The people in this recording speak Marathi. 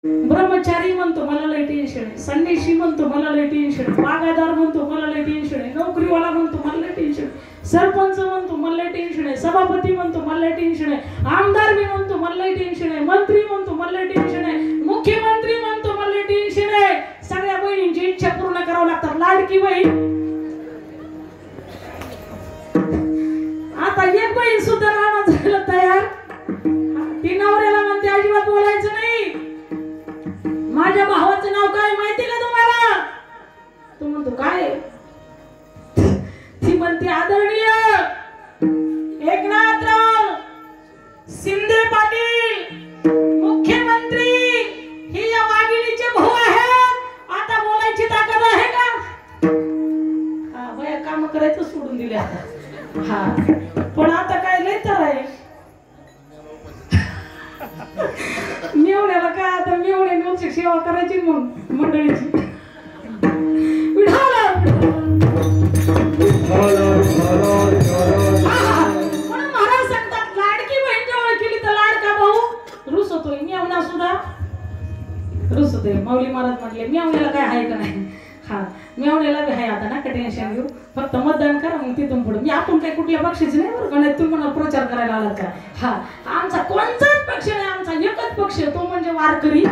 ब्रह्मचारी म्हणतो मला लय टेन्शन आहे, संन्यासी म्हणतो मला लय टेन्शन आहे, बागायतदार म्हणतो मला लय टेन्शन आहे, नोकरीवाला म्हणतो मला लय टेन्शन आहे, सरपंच म्हणतो मला लय टेन्शन आहे, सभापती म्हणतो मला लय टेन्शन आहे, आमदार मी म्हणतो मला लय टेन्शन आहे, मंत्री म्हणतो मला लय टेन्शन आहे, मुख्यमंत्री म्हणतो मला लय टेन्शन आहे. सगळ्या बहिणींची इच्छा पूर्ण करावं लागतात. लाडकी बहीण आता एक बहीण सुद्धा राहणार झालं तयार, ती नवऱ्याला म्हणते अजिबात बोलायचं नाही. माझ्या भावाचं नाव काय माहिती का तुम्हाला? तू म्हणतो काय? ती म्हणते आदरणीय एकनाथराव शिंदे पाटील मुख्यमंत्री ही या वाघिणीचे भाऊ आहेत. आता बोलायची ताकद आहे का? हा बया काम करायचं सोडून दिले आता. हा पण आता काय लय तर आहे मेवण्याला काय आता मेवणे नवशी सेवा करायची मग मंडळीची म्हणून महाराज सांगतात लाडकी बहीण जवळ केली तर लाडका भाऊ रुस होतोय. मेवणा सुद्धा रुस होतोय. माऊली महाराज म्हटले मेवण्याला काय आहे का नाही. हा मेवण्याला बी आहे आता ना का टेन्शन घेऊ, फक्त मतदान करा मग तिथून पुढे. मी आपण काही कुठल्या पक्षाचे नाही बरं का, नाही तुम्ही मला प्रचार करायला आलात का. हा आमचा कोणताच पक्ष नाही, आमचा एकच पक्ष तो म्हणजे वारकरी.